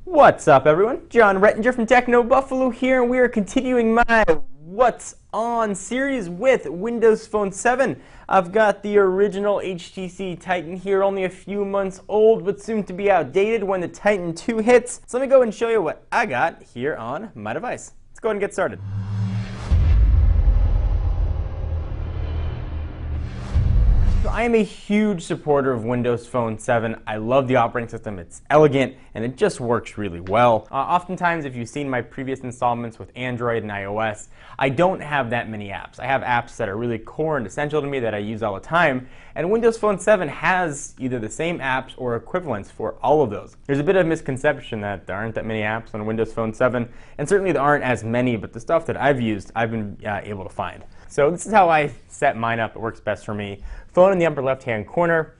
What's up, everyone? John Rettinger from Techno Buffalo here, and we are continuing my What's On series with Windows Phone 7. I've got the original HTC Titan here, only a few months old, but soon to be outdated when the Titan 2 hits. So let me go and show you what I got here on my device. Let's go ahead and get started. I am a huge supporter of Windows Phone 7. I love the operating system. It's elegant and it just works really well. Oftentimes, if you've seen my previous installments with Android and iOS, I don't have that many apps. I have apps that are really core and essential to me that I use all the time, and Windows Phone 7 has either the same apps or equivalents for all of those. There's a bit of misconception that there aren't that many apps on Windows Phone 7, and certainly there aren't as many, but the stuff that I've used, I've been able to find. So this is how I set mine up. It works best for me. Phone in the upper left-hand corner.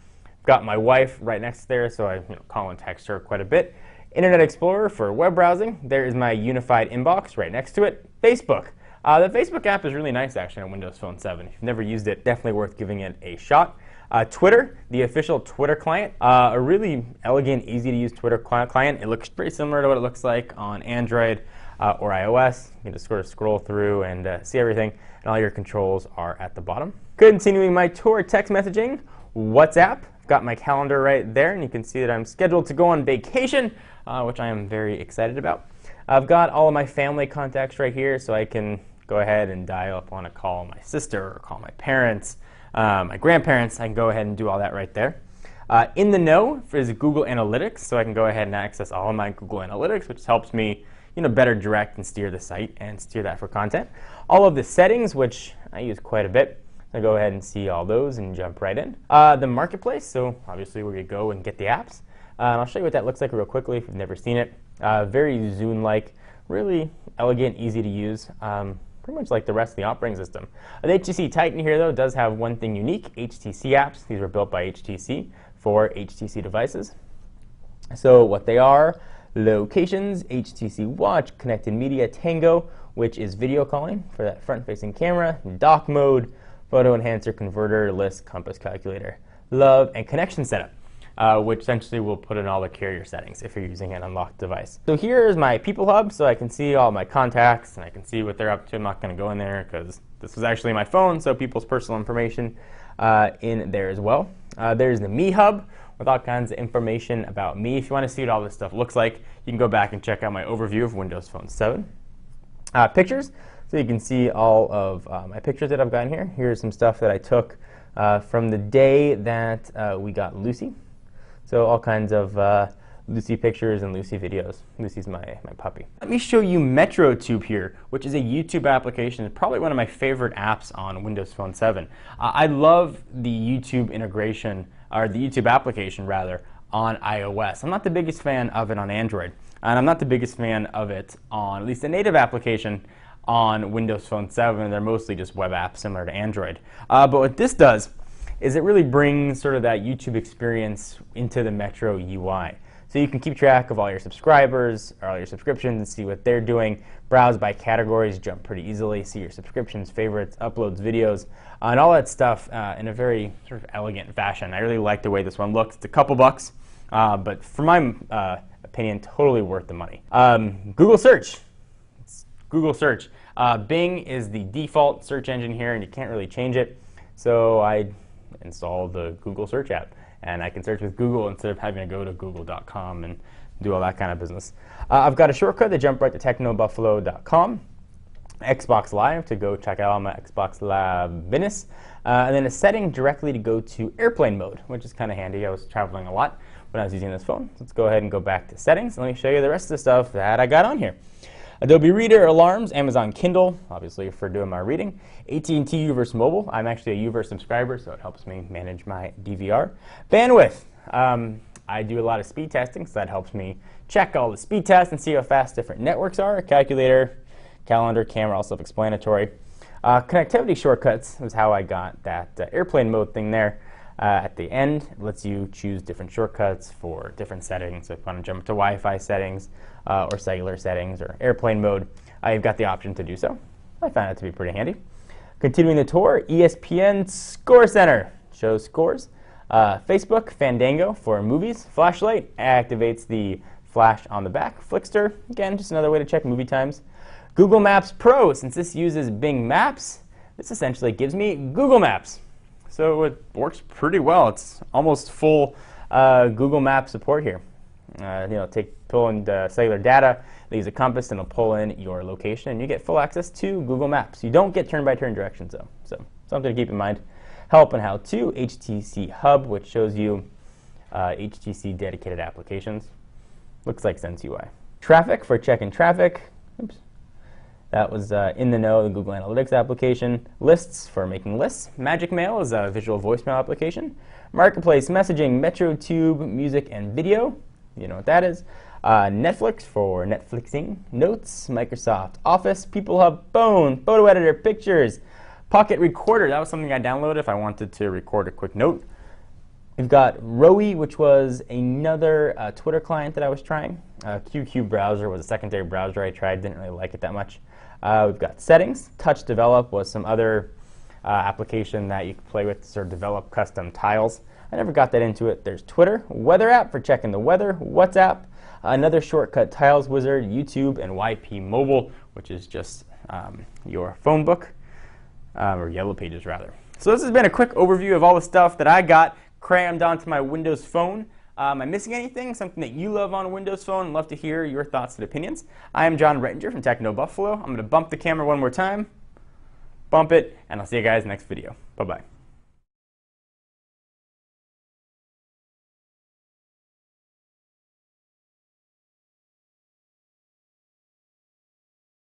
Got my wife right next there, so I call and text her quite a bit. Internet Explorer for web browsing. There is my unified inbox right next to it. Facebook. The Facebook app is really nice, actually, on Windows Phone 7. If you've never used it, definitely worth giving it a shot. Twitter, the official Twitter client. A really elegant, easy-to-use Twitter client. It looks pretty similar to what it looks like on Android or iOS. You can just sort of scroll through and see everything, and all your controls are at the bottom. Continuing my tour, text messaging, WhatsApp. Got my calendar right there, and you can see that I'm scheduled to go on vacation, which I am very excited about. I've got all of my family contacts right here, so I can go ahead and dial up on a call my sister or call my parents, my grandparents. I can go ahead and do all that right there. In the know is Google Analytics, so I can go ahead and access all of my Google Analytics, which helps me better direct and steer the site and steer that for content. All of the settings, which I use quite a bit. I'll go ahead and see all those and jump right in. The marketplace, so obviously we're going to go and get the apps. And I'll show you what that looks like real quickly if you've never seen it. Very Zune-like, really elegant, easy to use, pretty much like the rest of the operating system. The HTC Titan here, though, does have one thing unique, HTC apps. These were built by HTC for HTC devices. So what they are: locations, HTC Watch, Connected Media, Tango, which is video calling for that front-facing camera, dock mode, photo enhancer, converter, list, compass calculator, love, and connection setup, which essentially will put in all the carrier settings if you're using an unlocked device. So here is my People Hub, so I can see all my contacts and I can see what they're up to. I'm not going to go in there because this was actually my phone, so people's personal information in there as well. There's the Me Hub with all kinds of information about me. If you want to see what all this stuff looks like, you can go back and check out my overview of Windows Phone 7. Pictures. So you can see all of my pictures that I've got in here. Here's some stuff that I took from the day that we got Lucy. So all kinds of Lucy pictures and Lucy videos. Lucy's my puppy. Let me show you MetroTube here, which is a YouTube application. It's probably one of my favorite apps on Windows Phone 7. I love the YouTube integration, or the YouTube application rather, on iOS. I'm not the biggest fan of it on Android, and I'm not the biggest fan of it on at least the native application on Windows Phone 7. They're mostly just web apps similar to Android. But what this does is it really brings sort of that YouTube experience into the Metro UI. So you can keep track of all your subscribers or all your subscriptions and see what they're doing, browse by categories, jump pretty easily, see your subscriptions, favorites, uploads, videos, and all that stuff in a very sort of elegant fashion. I really like the way this one looks. It's a couple bucks, but for my opinion, totally worth the money. Google Search. Google Search. Bing is the default search engine here, and you can't really change it. So I installed the Google Search app, and I can search with Google instead of having to go to google.com and do all that kind of business. I've got a shortcut to jump right to technobuffalo.com, Xbox Live to go check out all my Xbox Live business, and then a setting directly to go to airplane mode, which is kind of handy. I was traveling a lot when I was using this phone. Let's go ahead and go back to settings. Let me show you the rest of the stuff that I got on here. Adobe Reader, Alarms, Amazon Kindle, obviously for doing my reading. AT&T UVerse Mobile. I'm actually a UVerse subscriber, so it helps me manage my DVR. Bandwidth. I do a lot of speed testing, so that helps me check all the speed tests and see how fast different networks are. Calculator, calendar, camera, all self-explanatory. Connectivity shortcuts is how I got that airplane mode thing there. At the end, it lets you choose different shortcuts for different settings. So if you want to jump to Wi-Fi settings or cellular settings or airplane mode, you've got the option to do so. I found it to be pretty handy. Continuing the tour, ESPN Score Center shows scores. Facebook Fandango for movies. Flashlight activates the flash on the back. Flixster, again, just another way to check movie times. Google Maps Pro, since this uses Bing Maps, this essentially gives me Google Maps. So it works pretty well. It's almost full Google Maps support here. Pull in the cellular data, they use a compass and it'll pull in your location, and you get full access to Google Maps. You don't get turn-by-turn directions though, so something to keep in mind. Help and how-to, HTC Hub, which shows you HTC dedicated applications. Looks like SenseUI. Traffic for checking traffic. Oops. That was In the Know, the Google Analytics application. Lists for making lists. Magic Mail is a visual voicemail application. Marketplace messaging, MetroTube, music and video. You know what that is. Netflix for Netflixing. Notes, Microsoft Office, People Hub, Phone, Photo Editor, Pictures, Pocket Recorder. That was something I downloaded if I wanted to record a quick note. We've got Rowie, which was another Twitter client that I was trying. QQ Browser was a secondary browser I tried. Didn't really like it that much. We've got Settings. Touch Develop was some other application that you could play with to sort of develop custom tiles. I never got that into it. There's Twitter. Weather app for checking the weather. WhatsApp. Another shortcut, Tiles Wizard, YouTube, and YP Mobile, which is just your phone book, or Yellow Pages rather. So this has been a quick overview of all the stuff that I got crammed onto my Windows Phone. Am I missing anything? Something that you love on a Windows Phone? I'd love to hear your thoughts and opinions. I am John Rettinger from Techno Buffalo. I'm going to bump the camera one more time, bump it, and I'll see you guys next video. Bye-bye.